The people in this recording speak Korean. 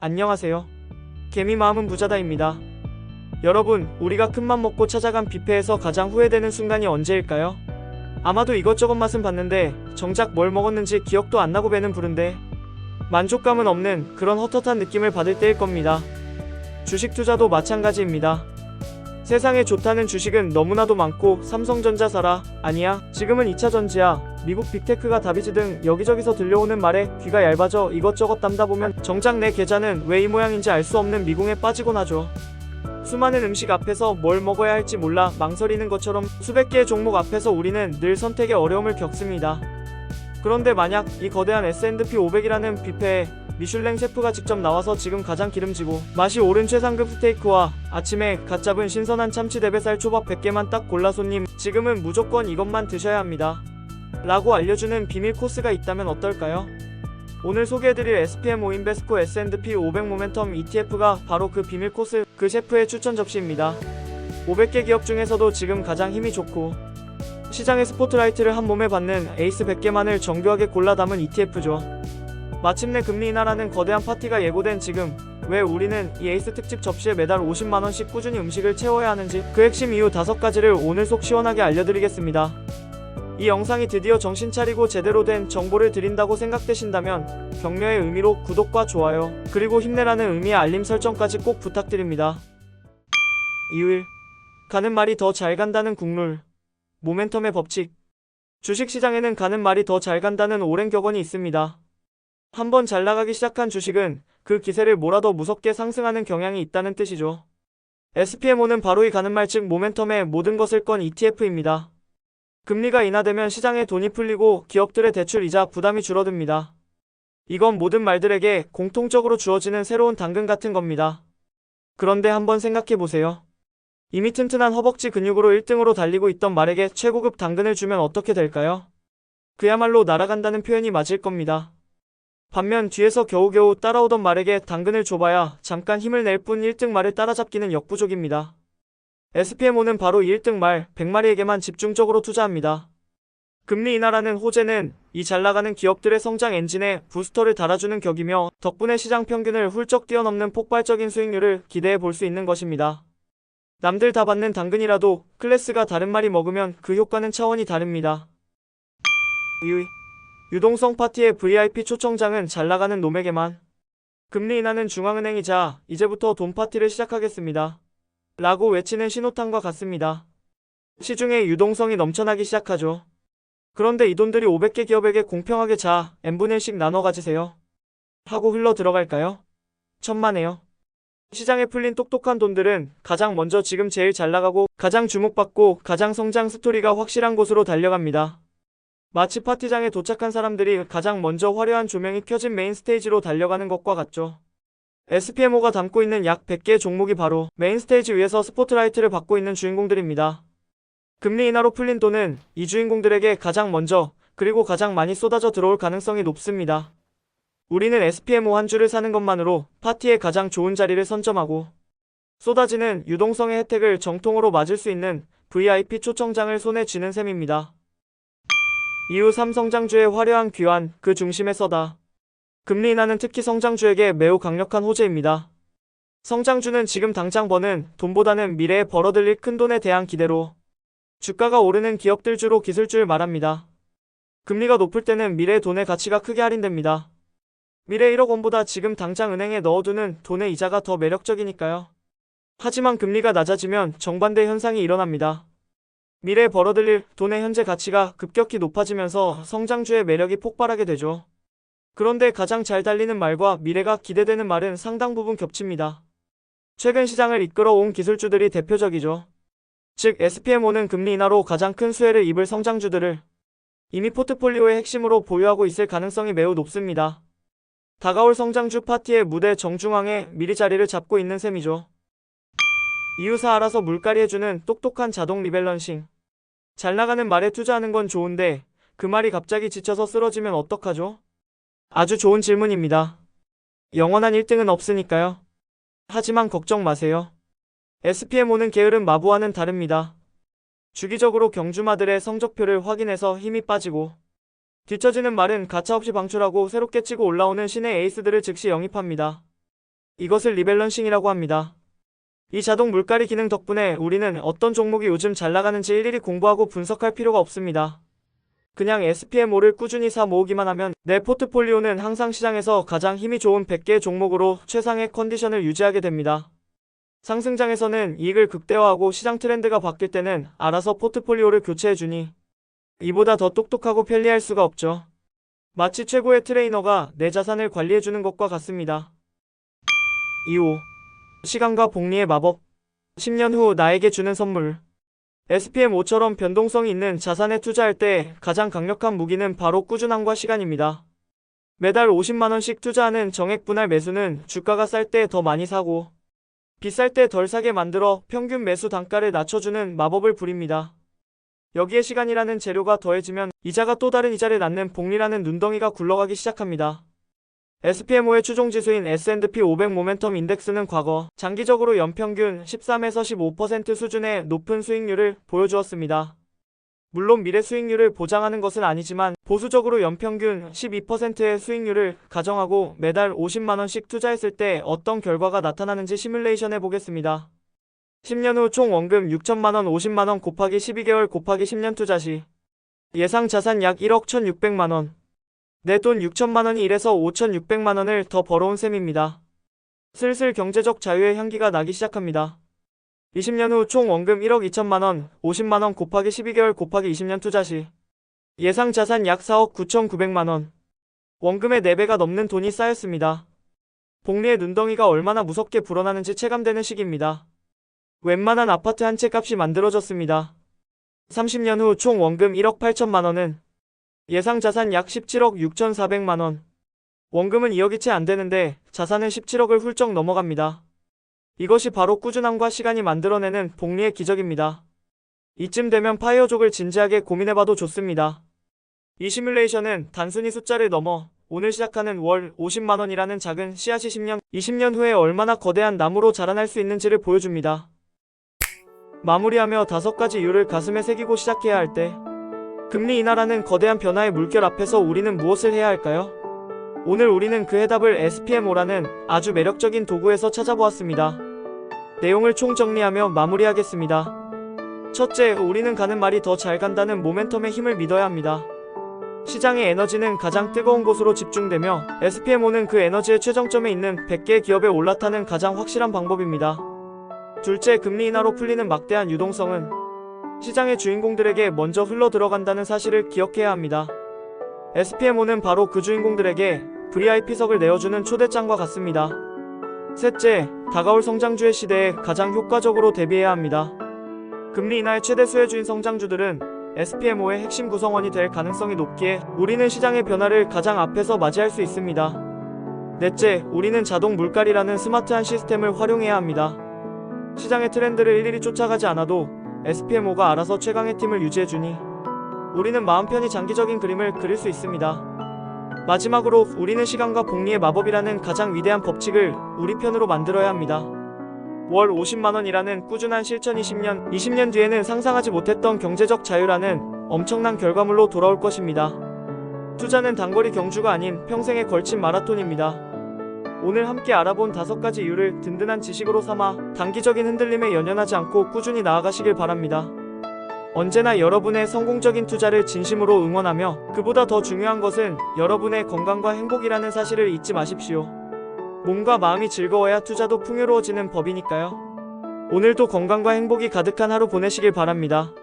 안녕하세요. 개미 마음은 부자다입니다. 여러분, 우리가 큰맘 먹고 찾아간 뷔페에서 가장 후회되는 순간이 언제일까요? 아마도 이것저것 맛은 봤는데 정작 뭘 먹었는지 기억도 안 나고 배는 부른데 만족감은 없는 그런 헛헛한 느낌을 받을 때일 겁니다. 주식 투자도 마찬가지입니다. 세상에 좋다는 주식은 너무나도 많고 삼성전자 사라, 아니야, 지금은 2차전지야, 미국 빅테크가 답이지 등 여기저기서 들려오는 말에 귀가 얇아져 이것저것 담다 보면 정작 내 계좌는 왜 이 모양인지 알 수 없는 미궁에 빠지곤 하죠. 수많은 음식 앞에서 뭘 먹어야 할지 몰라 망설이는 것처럼 수백 개의 종목 앞에서 우리는 늘 선택의 어려움을 겪습니다. 그런데 만약 이 거대한 S&P 500이라는 뷔페에 미슐랭 셰프가 직접 나와서 지금 가장 기름지고 맛이 오른 최상급 스테이크와 아침에 갓 잡은 신선한 참치 대베살 초밥 100개만 딱 골라 손님, 지금은 무조건 이것만 드셔야 합니다 라고 알려주는 비밀 코스가 있다면 어떨까요? 오늘 소개해드릴 SPMO 인베스코 S&P 500 모멘텀 ETF가 바로 그 비밀 코스, 그 셰프의 추천 접시입니다. 500개 기업 중에서도 지금 가장 힘이 좋고 시장의 스포트라이트를 한 몸에 받는 에이스 100개만을 정교하게 골라 담은 ETF죠. 마침내 금리 인하라는 거대한 파티가 예고된 지금, 왜 우리는 이 에이스 특집 접시에 매달 50만원씩 꾸준히 음식을 채워야 하는지 그 핵심 이유 5가지를 오늘 속 시원하게 알려드리겠습니다. 이 영상이 드디어 정신 차리고 제대로 된 정보를 드린다고 생각되신다면 격려의 의미로 구독과 좋아요, 그리고 힘내라는 의미의 알림 설정까지 꼭 부탁드립니다. 이유일, 가는 말이 더 잘 간다는 국룰, 모멘텀의 법칙. 주식시장에는 가는 말이 더 잘 간다는 오랜 격언이 있습니다. 한번 잘 나가기 시작한 주식은 그 기세를 몰아더 무섭게 상승하는 경향이 있다는 뜻이죠. SPMO는 바로 이 가는 말, 즉 모멘텀의 모든 것을 건 ETF입니다. 금리가 인하되면 시장에 돈이 풀리고 기업들의 대출 이자 부담이 줄어듭니다. 이건 모든 말들에게 공통적으로 주어지는 새로운 당근 같은 겁니다. 그런데 한번 생각해보세요. 이미 튼튼한 허벅지 근육으로 1등으로 달리고 있던 말에게 최고급 당근을 주면 어떻게 될까요? 그야말로 날아간다는 표현이 맞을 겁니다. 반면 뒤에서 겨우겨우 따라오던 말에게 당근을 줘봐야 잠깐 힘을 낼 뿐 1등 말을 따라잡기는 역부족입니다. SPMO는 바로 이 1등 말 100마리에게만 집중적으로 투자합니다. 금리 인하라는 호재는 이 잘나가는 기업들의 성장 엔진에 부스터를 달아주는 격이며 덕분에 시장 평균을 훌쩍 뛰어넘는 폭발적인 수익률을 기대해 볼 수 있는 것입니다. 남들 다 받는 당근이라도 클래스가 다른 말이 먹으면 그 효과는 차원이 다릅니다. 유동성 파티의 VIP 초청장은 잘나가는 놈에게만. 금리 인하는 중앙은행이자 이제부터 돈 파티를 시작하겠습니다 라고 외치는 신호탄과 같습니다. 시중에 유동성이 넘쳐나기 시작하죠. 그런데 이 돈들이 500개 기업에게 공평하게 자 n분의 1씩 나눠 가지세요 하고 흘러 들어갈까요? 천만에요. 시장에 풀린 똑똑한 돈들은 가장 먼저 지금 제일 잘나가고 가장 주목받고 가장 성장 스토리가 확실한 곳으로 달려갑니다. 마치 파티장에 도착한 사람들이 가장 먼저 화려한 조명이 켜진 메인 스테이지로 달려가는 것과 같죠. SPMO가 담고 있는 약 100개의 종목이 바로 메인 스테이지 위에서 스포트라이트를 받고 있는 주인공들입니다. 금리 인하로 풀린 돈은 이 주인공들에게 가장 먼저 그리고 가장 많이 쏟아져 들어올 가능성이 높습니다. 우리는 SPMO 한 주를 사는 것만으로 파티의 가장 좋은 자리를 선점하고 쏟아지는 유동성의 혜택을 정통으로 맞을 수 있는 VIP 초청장을 손에 쥐는 셈입니다. 이후 삼성장주의 화려한 귀환, 그 중심에 서다. 금리 인하는 특히 성장주에게 매우 강력한 호재입니다. 성장주는 지금 당장 버는 돈보다는 미래에 벌어들일 큰돈에 대한 기대로 주가가 오르는 기업들 주로 기술주를 말합니다. 금리가 높을 때는 미래의 돈의 가치가 크게 할인됩니다. 미래 1억 원보다 지금 당장 은행에 넣어두는 돈의 이자가 더 매력적이니까요. 하지만 금리가 낮아지면 정반대 현상이 일어납니다. 미래에 벌어들일 돈의 현재 가치가 급격히 높아지면서 성장주의 매력이 폭발하게 되죠. 그런데 가장 잘 달리는 말과 미래가 기대되는 말은 상당 부분 겹칩니다. 최근 시장을 이끌어온 기술주들이 대표적이죠. 즉 SPMO는 금리 인하로 가장 큰 수혜를 입을 성장주들을 이미 포트폴리오의 핵심으로 보유하고 있을 가능성이 매우 높습니다. 다가올 성장주 파티의 무대 정중앙에 미리 자리를 잡고 있는 셈이죠. 이유사 알아서 물갈이 해주는 똑똑한 자동 리밸런싱. 잘 나가는 말에 투자하는 건 좋은데 그 말이 갑자기 지쳐서 쓰러지면 어떡하죠? 아주 좋은 질문입니다. 영원한 1등은 없으니까요. 하지만 걱정 마세요. SPMO는 게으른 마부와는 다릅니다. 주기적으로 경주마들의 성적표를 확인해서 힘이 빠지고 뒤처지는 말은 가차없이 방출하고 새롭게 치고 올라오는 신의 에이스들을 즉시 영입합니다. 이것을 리밸런싱이라고 합니다. 이 자동 물갈이 기능 덕분에 우리는 어떤 종목이 요즘 잘 나가는지 일일이 공부하고 분석할 필요가 없습니다. 그냥 SPMO를 꾸준히 사 모으기만 하면 내 포트폴리오는 항상 시장에서 가장 힘이 좋은 100개의 종목으로 최상의 컨디션을 유지하게 됩니다. 상승장에서는 이익을 극대화하고 시장 트렌드가 바뀔 때는 알아서 포트폴리오를 교체해주니 이보다 더 똑똑하고 편리할 수가 없죠. 마치 최고의 트레이너가 내 자산을 관리해주는 것과 같습니다. 2호. 시간과 복리의 마법. 10년 후 나에게 주는 선물. SPMO처럼 변동성이 있는 자산에 투자할 때 가장 강력한 무기는 바로 꾸준함과 시간입니다. 매달 50만원씩 투자하는 정액 분할 매수는 주가가 쌀 때 더 많이 사고 비쌀 때 덜 사게 만들어 평균 매수 단가를 낮춰주는 마법을 부립니다. 여기에 시간이라는 재료가 더해지면 이자가 또 다른 이자를 낳는 복리라는 눈덩이가 굴러가기 시작합니다. SPMO의 추종지수인 S&P 500 모멘텀 인덱스는 과거 장기적으로 연평균 13에서 15% 수준의 높은 수익률을 보여주었습니다. 물론 미래 수익률을 보장하는 것은 아니지만 보수적으로 연평균 12%의 수익률을 가정하고 매달 50만원씩 투자했을 때 어떤 결과가 나타나는지 시뮬레이션 해보겠습니다. 10년 후 총 원금 6천만원 50만원 곱하기 12개월 곱하기 10년 투자 시 예상 자산 약 1억 1,600만원. 내 돈 6천만원이 1에서 5,600만원을 더 벌어온 셈입니다. 슬슬 경제적 자유의 향기가 나기 시작합니다. 20년 후 총 원금 1억 2천만원 50만원 곱하기 12개월 곱하기 20년 투자 시 예상 자산 약 4억 9,900만원. 원금의 4배가 넘는 돈이 쌓였습니다. 복리의 눈덩이가 얼마나 무섭게 불어나는지 체감되는 시기입니다. 웬만한 아파트 한 채 값이 만들어졌습니다. 30년 후 총 원금 1억 8천만원은 예상 자산 약 17억 6,400만원. 원금은 2억이 채 안되는데 자산은 17억을 훌쩍 넘어갑니다. 이것이 바로 꾸준함과 시간이 만들어내는 복리의 기적입니다. 이쯤 되면 파이어족을 진지하게 고민해봐도 좋습니다. 이 시뮬레이션은 단순히 숫자를 넘어 오늘 시작하는 월 50만원이라는 작은 씨앗이 10년, 20년 후에 얼마나 거대한 나무로 자라날 수 있는지를 보여줍니다. 마무리하며 5가지 이유를 가슴에 새기고 시작해야 할 때 금리 인하라는 거대한 변화의 물결 앞에서 우리는 무엇을 해야 할까요? 오늘 우리는 그 해답을 SPMO라는 아주 매력적인 도구에서 찾아보았습니다. 내용을 총정리하며 마무리하겠습니다. 첫째, 우리는 가는 말이 더 잘 간다는 모멘텀의 힘을 믿어야 합니다. 시장의 에너지는 가장 뜨거운 곳으로 집중되며 SPMO는 그 에너지의 최정점에 있는 100개의 기업에 올라타는 가장 확실한 방법입니다. 둘째, 금리 인하로 풀리는 막대한 유동성은 시장의 주인공들에게 먼저 흘러들어간다는 사실을 기억해야 합니다. SPMO는 바로 그 주인공들에게 VIP석을 내어주는 초대장과 같습니다. 셋째, 다가올 성장주의 시대에 가장 효과적으로 대비해야 합니다. 금리 인하의 최대 수혜주인 성장주들은 SPMO의 핵심 구성원이 될 가능성이 높기에 우리는 시장의 변화를 가장 앞에서 맞이할 수 있습니다. 넷째, 우리는 자동 물갈이라는 스마트한 시스템을 활용해야 합니다. 시장의 트렌드를 일일이 쫓아가지 않아도 SPMO가 알아서 최강의 팀을 유지해주니 우리는 마음 편히 장기적인 그림을 그릴 수 있습니다. 마지막으로 우리는 시간과 복리의 마법이라는 가장 위대한 법칙을 우리 편으로 만들어야 합니다. 월 50만원이라는 꾸준한 실천이 10년, 20년 뒤에는 상상하지 못했던 경제적 자유라는 엄청난 결과물로 돌아올 것입니다. 투자는 단거리 경주가 아닌 평생에 걸친 마라톤입니다. 오늘 함께 알아본 5가지 이유를 든든한 지식으로 삼아 단기적인 흔들림에 연연하지 않고 꾸준히 나아가시길 바랍니다. 언제나 여러분의 성공적인 투자를 진심으로 응원하며 그보다 더 중요한 것은 여러분의 건강과 행복이라는 사실을 잊지 마십시오. 몸과 마음이 즐거워야 투자도 풍요로워지는 법이니까요. 오늘도 건강과 행복이 가득한 하루 보내시길 바랍니다.